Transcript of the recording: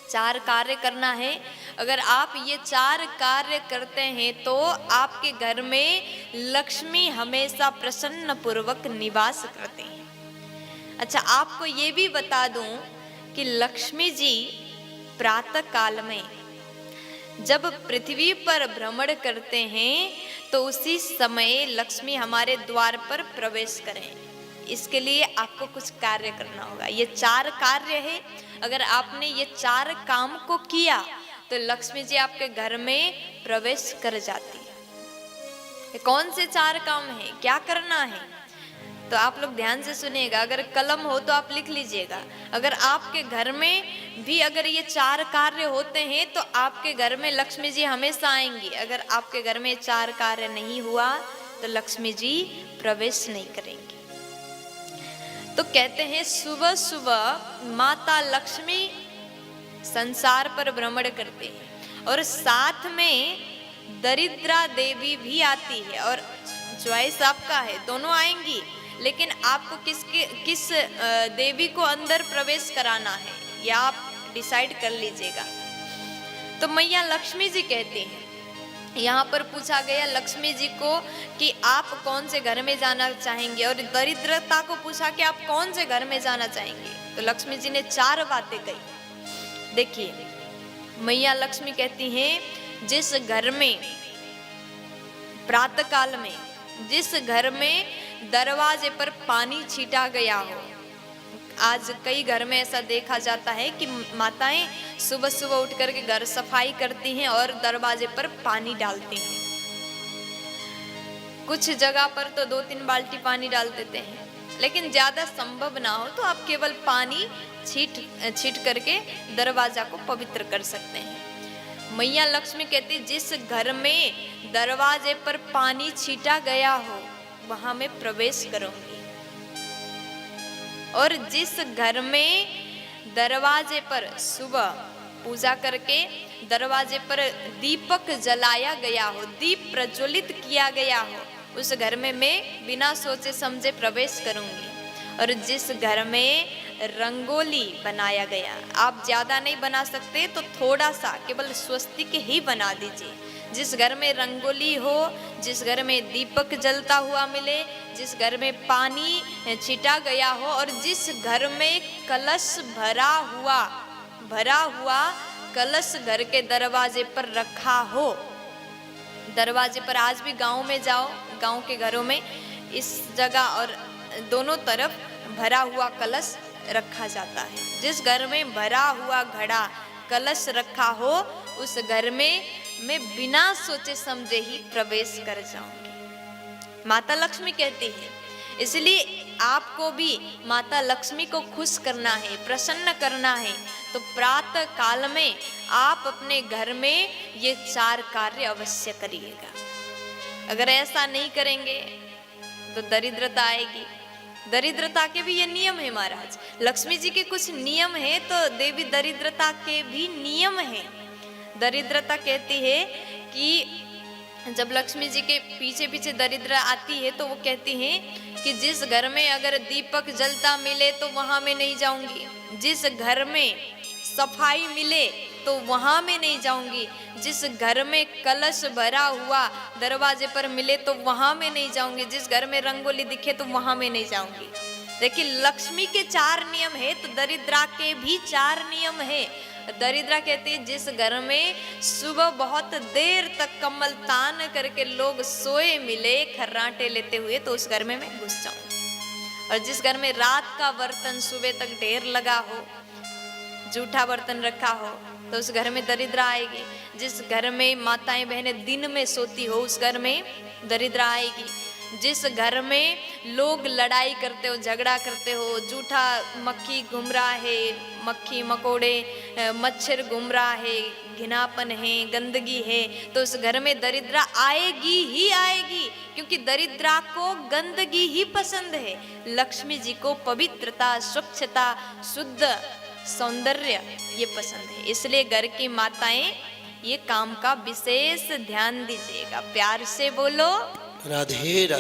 4 कार्य करना है। अगर आप ये 4 कार्य करते हैं तो आपके घर में लक्ष्मी हमेशा प्रसन्न पूर्वक निवास करते हैं। अच्छा, आपको ये भी बता दूं कि लक्ष्मी जी प्रातः काल में जब पृथ्वी पर भ्रमण करते हैं तो उसी समय लक्ष्मी हमारे द्वार पर प्रवेश करें। इसके लिए आपको कुछ कार्य करना होगा। ये 4 कार्य है। अगर आपने ये 4 काम को किया तो लक्ष्मी जी आपके घर में प्रवेश कर जाती है। ये कौन से 4 काम है, क्या करना है, तो आप लोग ध्यान से सुनिएगा। अगर कलम हो तो आप लिख लीजिएगा। अगर आपके घर में भी अगर ये 4 कार्य होते हैं तो आपके घर में लक्ष्मी जी हमेशा आएंगी। अगर आपके घर में 4 कार्य नहीं हुआ तो लक्ष्मी जी प्रवेश नहीं करेंगी। तो कहते हैं सुबह सुबह माता लक्ष्मी संसार पर भ्रमण करते हैं और साथ में दरिद्रा देवी भी आती है। और चॉइस आपका है, दोनों आएंगी, लेकिन आपको किस देवी को अंदर प्रवेश कराना है या आप डिसाइड कर लीजिएगा। तो मैया लक्ष्मी जी कहती हैं, यहाँ पर पूछा गया लक्ष्मी जी को कि आप कौन से घर में जाना चाहेंगे, और दरिद्रता को पूछा कि आप कौन से घर में जाना चाहेंगे। तो लक्ष्मी जी ने 4 बातें कही। देखिए, मैया लक्ष्मी कहती हैं जिस घर में प्रातः काल में जिस घर में दरवाजे पर पानी छीटा गया हो, आज कई घर में ऐसा देखा जाता है कि माताएं सुबह सुबह उठ करके घर सफाई करती हैं और दरवाजे पर पानी डालती हैं। कुछ जगह पर तो 2-3 बाल्टी पानी डाल देते हैं, लेकिन ज्यादा संभव ना हो तो आप केवल पानी छीट करके दरवाजा को पवित्र कर सकते हैं। मैया लक्ष्मी कहती जिस घर में दरवाजे पर पानी छीटा गया हो वहां मैं प्रवेश करूंगी, और जिस घर में दरवाजे पर सुबह पूजा करके दरवाजे पर दीपक जलाया गया हो, दीप प्रज्वलित किया गया हो, उस घर में मैं बिना सोचे समझे प्रवेश करूंगी। और जिस घर में रंगोली बनाया गया, आप ज्यादा नहीं बना सकते तो थोड़ा सा केवल स्वस्तिक ही बना दीजिए। जिस घर में रंगोली हो, जिस घर में दीपक जलता हुआ मिले, जिस घर में पानी छिटा गया हो, और जिस घर में कलश भरा हुआ कलश घर के दरवाजे पर रखा हो। दरवाजे पर आज भी गांव में जाओ, गांव के घरों में इस जगह और दोनों तरफ भरा हुआ कलश रखा जाता है। जिस घर में भरा हुआ घड़ा कलश रखा हो उस घर में मैं बिना सोचे समझे ही प्रवेश कर जाऊंगी, माता लक्ष्मी कहती है। इसलिए आपको भी माता लक्ष्मी को खुश करना है, प्रसन्न करना है, तो प्रातः काल में आप अपने घर में ये 4 कार्य अवश्य करिएगा। अगर ऐसा नहीं करेंगे तो दरिद्रता आएगी। दरिद्रता के भी ये नियम है महाराज। लक्ष्मी जी के कुछ नियम है तो देवी दरिद्रता के भी नियम है। दरिद्रता कहती है कि जब लक्ष्मी जी के पीछे पीछे दरिद्र आती है तो वो कहती हैं कि जिस घर में अगर दीपक जलता मिले तो वहां मैं नहीं जाऊंगी, जिस घर में सफाई मिले तो वहां मैं नहीं जाऊंगी, जिस घर में कलश भरा हुआ दरवाजे पर मिले तो वहां मैं नहीं जाऊंगी, जिस घर में रंगोली दिखे तो वहां मैं नहीं जाऊंगी। देखिए, लक्ष्मी के 4 नियम है तो दरिद्रा के भी 4 नियम है। दरिद्रा कहती है जिस घर में सुबह बहुत देर तक कमल तान करके लोग सोए मिले खर्राटे लेते हुए तो उस घर में मैं घुस जाऊंगी। और जिस घर में रात का बर्तन सुबह तक ढेर लगा हो, जूठा बर्तन रखा हो, तो उस घर में दरिद्रा आएगी। जिस घर में माताएं बहनें दिन में सोती हो उस घर में दरिद्रा आएगी। जिस घर में लोग लड़ाई करते हो, झगड़ा करते हो, जूठा मक्खी घूम रहा है, मक्खी मकोड़े मच्छर घूम रहा है, घिनापन है, गंदगी है, तो उस घर में दरिद्रा आएगी ही आएगी, क्योंकि दरिद्रा को गंदगी ही पसंद है। लक्ष्मी जी को पवित्रता, स्वच्छता, शुद्ध सौंदर्य ये पसंद है। इसलिए घर की माताएं ये काम का विशेष ध्यान दीजिएगा। प्यार से बोलो राधे राधे।